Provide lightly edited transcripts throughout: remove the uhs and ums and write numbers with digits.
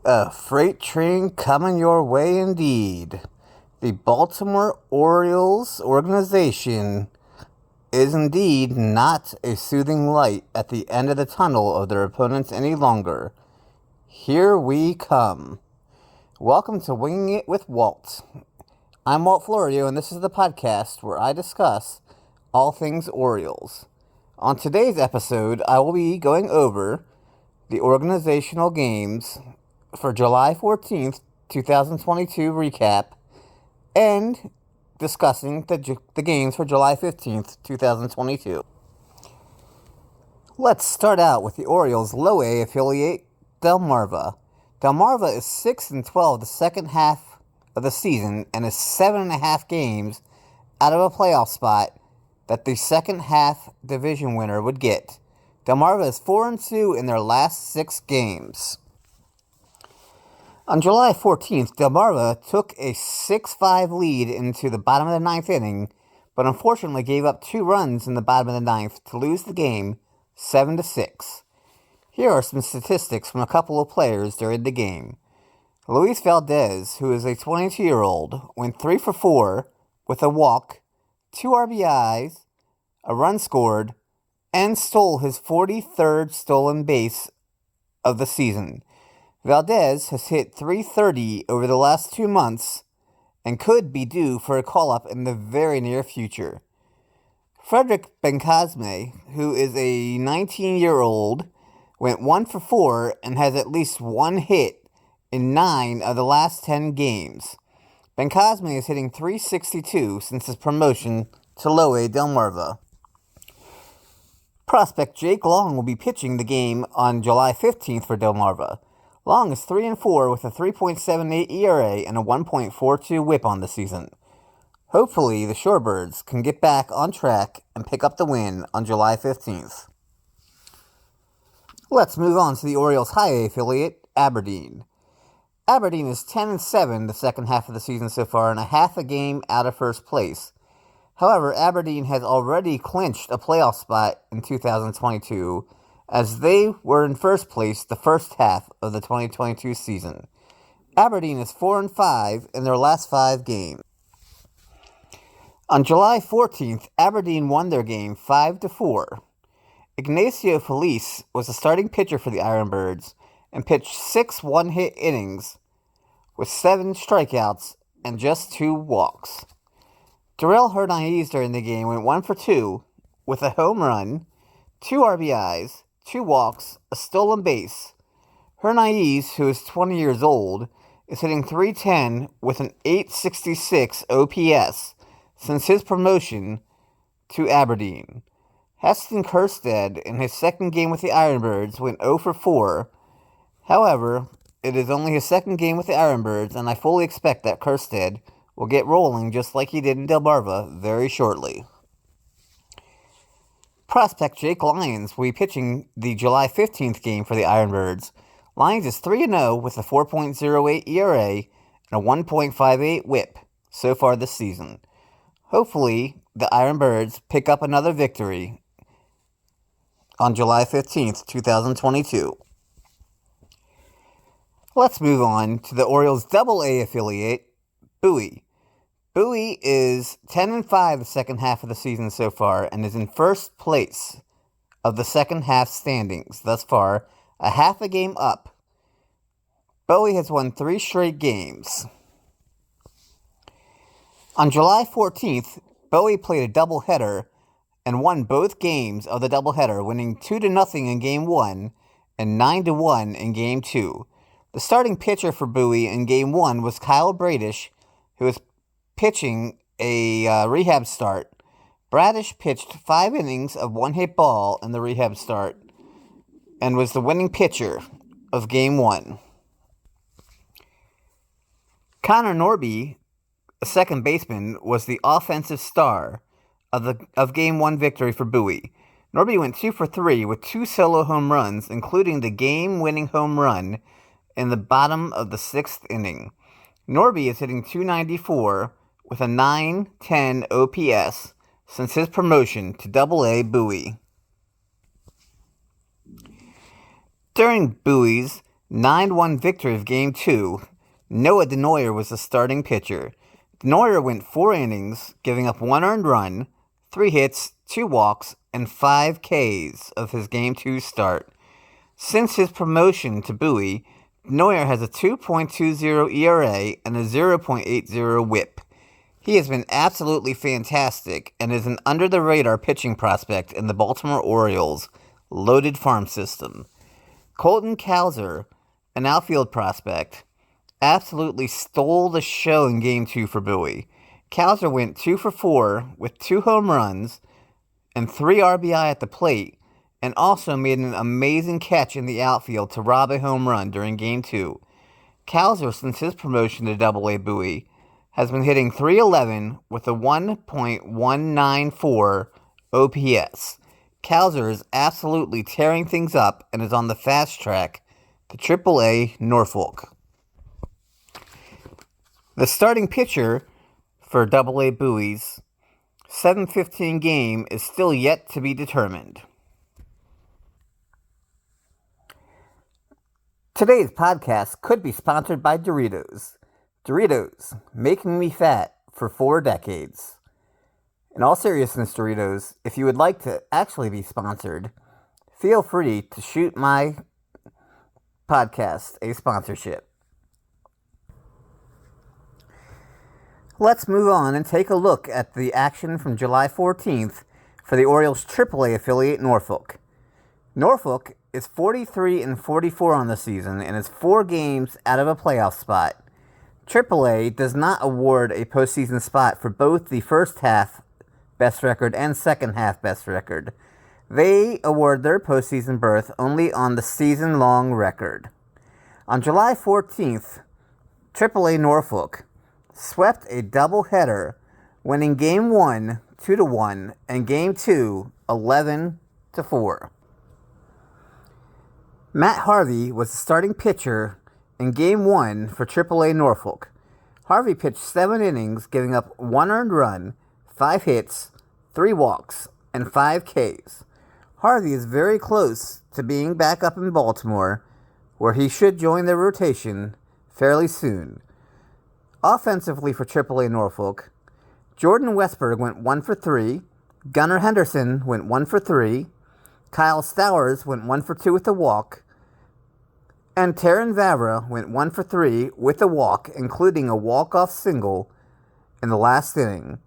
A freight train coming your way indeed. The Baltimore Orioles organization is indeed not a soothing light at the end of the tunnel of their opponents any longer. Here we come. Welcome to Winging It with Walt. I'm Walt Florio, and this is the podcast where I discuss all things Orioles. On today's episode, I will be going over the organizational games for July 14th, 2022 recap, and discussing the games for July 15th, 2022. Let's start out with the Orioles' low A affiliate, Delmarva. Delmarva is 6-12 the second half of the season and is 7.5 games out of a playoff spot that the second half division winner would get. Delmarva is 4-2 in their last 6 games. On July 14th, Delmarva took a 6-5 lead into the bottom of the ninth inning, but unfortunately gave up 2 runs in the bottom of the ninth to lose the game 7-6. Here are some statistics from a couple of players during the game. Luis Valdez, who is a 22-year-old, went 3 for 4 with a walk, 2 RBIs, a run scored, and stole his 43rd stolen base of the season. Valdez has hit .330 over the last 2 months and could be due for a call-up in the very near future. Frederick Bencosme, who is a 19-year-old, went 1 for 4 and has at least 1 hit in 9 of the last 10 games. Bencosme is hitting .362 since his promotion to Low A Delmarva. Prospect Jake Long will be pitching the game on July 15th for Delmarva. Long is 3-4 with a 3.78 ERA and a 1.42 whip on the season. Hopefully, the Shorebirds can get back on track and pick up the win on July 15th. Let's move on to the Orioles' high A affiliate, Aberdeen. Aberdeen is 10-7 the second half of the season so far and a half a game out of first place. However, Aberdeen has already clinched a playoff spot in 2022 as they were in first place the first half of the 2022 season. Aberdeen is 4-5 in their last 5 games. On July 14th, Aberdeen won their game 5-4. Ignacio Feliz was the starting pitcher for the Ironbirds and pitched 6 one-hit innings with 7 strikeouts and just 2 walks. Darrell Hernandez during the game went 1 for 2 with a home run, 2 RBIs, 2 walks, a stolen base. Hernandez, who is 20 years old, is hitting .310 with an .866 OPS since his promotion to Aberdeen. Heston Kjerstad, in his second game with the Ironbirds, went 0 for 4. However, it is only his second game with the Ironbirds, and I fully expect that Kjerstad will get rolling just like he did in Delmarva very shortly. Prospect Jake Lyons will be pitching the July 15th game for the Ironbirds. Lyons is 3-0 with a 4.08 ERA and a 1.58 whip so far this season. Hopefully, the Ironbirds pick up another victory on July 15th, 2022. Let's move on to the Orioles' Double-A affiliate, Bowie. Bowie is 10-5 the second half of the season so far and is in first place of the second half standings thus far, a half a game up. Bowie has won 3 straight games. On July 14th, Bowie played a doubleheader and won both games of the doubleheader, winning 2-0 in Game 1 and 9-1 in Game 2. The starting pitcher for Bowie in Game 1 was Kyle Bradish, who was pitching a rehab start. Bradish pitched 5 innings of 1-hit ball in the rehab start and was the winning pitcher of Game 1. Connor Norby, a second baseman, was the offensive star of Game 1 victory for Bowie. Norby went 2 for 3 with 2 solo home runs, including the game-winning home run in the bottom of the 6th inning. Norby is hitting .294 with a .910 OPS since his promotion to Double-A Bowie. During Bowie's 9-1 victory of Game 2. Noah Denoyer was the starting pitcher. Denoyer went 4 innings, giving up 1 earned run, 3 hits, 2 walks, and 5 Ks of his Game 2 start. Since his promotion to Bowie, Denoyer has a 2.20 ERA and a 0.80 whip. He has been absolutely fantastic and is an under-the-radar pitching prospect in the Baltimore Orioles' loaded farm system. Colton Cowser, an outfield prospect, absolutely stole the show in Game 2 for Bowie. Cowser went 2 for 4 with 2 home runs and 3 RBI at the plate, and also made an amazing catch in the outfield to rob a home run during Game 2. Cowser, since his promotion to Double-A Bowie, has been hitting .311 with a 1.194 OPS. Cowser is absolutely tearing things up and is on the fast track to Triple-A Norfolk. The starting pitcher for Double-A Bowie's 7-15 game is still yet to be determined. Today's podcast could be sponsored by Doritos. Doritos, making me fat for 4 decades. In all seriousness, Doritos, if you would like to actually be sponsored, feel free to shoot my podcast a sponsorship. Let's move on and take a look at the action from July 14th for the Orioles' AAA affiliate Norfolk. Norfolk is 43-44 on the season and is 4 games out of a playoff spot. AAA does not award a postseason spot for both the first half best record and second half best record. They award their postseason berth only on the season-long record. On July 14th, AAA Norfolk swept a doubleheader, winning Game 1 2-1 and Game 2 11-4. Matt Harvey was the starting pitcher in Game 1 for AAA Norfolk. Harvey pitched 7 innings, giving up 1 earned run, 5 hits, 3 walks, and 5 Ks. Harvey is very close to being back up in Baltimore, where he should join the rotation fairly soon. Offensively for AAA Norfolk, Jordan Westberg went 1 for 3, Gunnar Henderson went 1 for 3, Kyle Stowers went 1 for 2 with a walk, and Taryn Vavra went 1 for 3 with a walk, including a walk-off single in the last inning.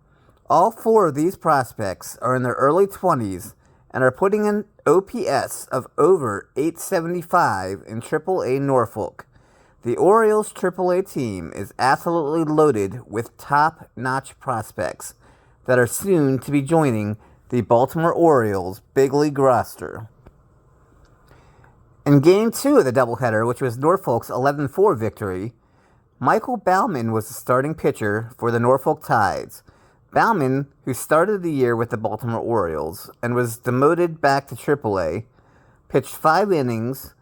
All 4 of these prospects are in their early 20s and are putting an OPS of over 875 in AAA Norfolk. The Orioles AAA team is absolutely loaded with top-notch prospects that are soon to be joining the Baltimore Orioles big league roster. In Game 2 of the doubleheader, which was Norfolk's 11-4 victory, Michael Baumann was the starting pitcher for the Norfolk Tides. Baumann, who started the year with the Baltimore Orioles and was demoted back to AAA, pitched 5 innings,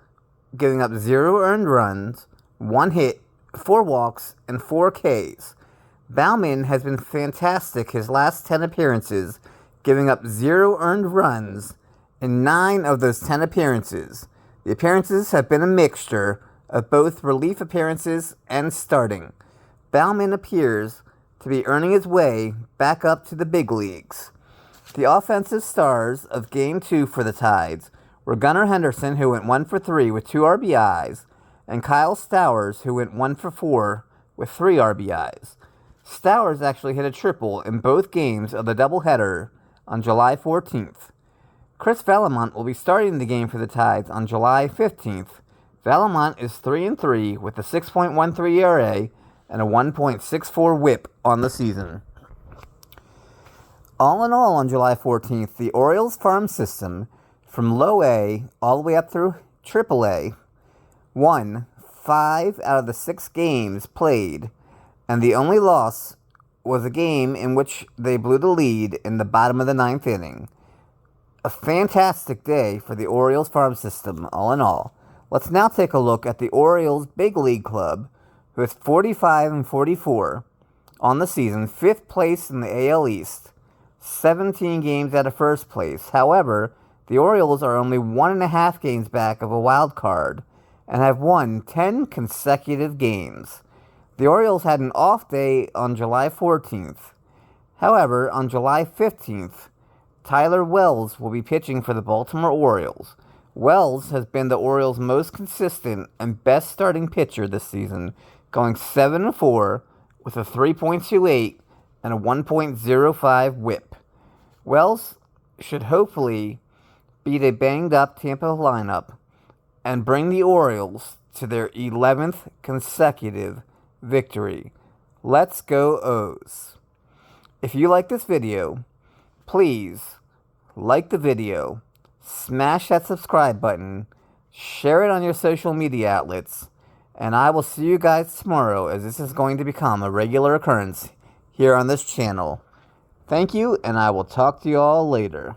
giving up 0 earned runs, 1 hit, 4 walks, and 4 Ks. Baumann has been fantastic his last 10 appearances, giving up 0 earned runs in 9 of those 10 appearances. The appearances have been a mixture of both relief appearances and starting. Baumann appears to be earning his way back up to the big leagues. The offensive stars of Game 2 for the Tides were Gunnar Henderson, who went 1 for 3 with 2 RBIs, and Kyle Stowers, who went 1 for 4 with 3 RBIs. Stowers actually hit a triple in both games of the doubleheader on July 14th. Chris Valamont will be starting the game for the Tides on July 15th. Valamont is 3-3 with a 6.13 ERA and a 1.64 whip on the season. All in all, on July 14th, the Orioles farm system, from low A all the way up through AAA, won 5 out of the 6 games played, and the only loss was a game in which they blew the lead in the bottom of the 9th inning. A fantastic day for the Orioles farm system, all in all. Let's now take a look at the Orioles Big League Club, who is 45-44 on the season, 5th place in the AL East, 17 games out of first place. However, the Orioles are only 1.5 games back of a wild card, and have won 10 consecutive games. The Orioles had an off day on July 14th. However, on July 15th, Tyler Wells will be pitching for the Baltimore Orioles. Wells has been the Orioles' most consistent and best starting pitcher this season, going 7-4 with a 3.28 and a 1.05 whip. Wells should hopefully beat a banged-up Tampa lineup and bring the Orioles to their 11th consecutive victory. Let's go O's. If you like this video, please like the video, smash that subscribe button, share it on your social media outlets, and I will see you guys tomorrow, as this is going to become a regular occurrence here on this channel. Thank you, and I will talk to you all later.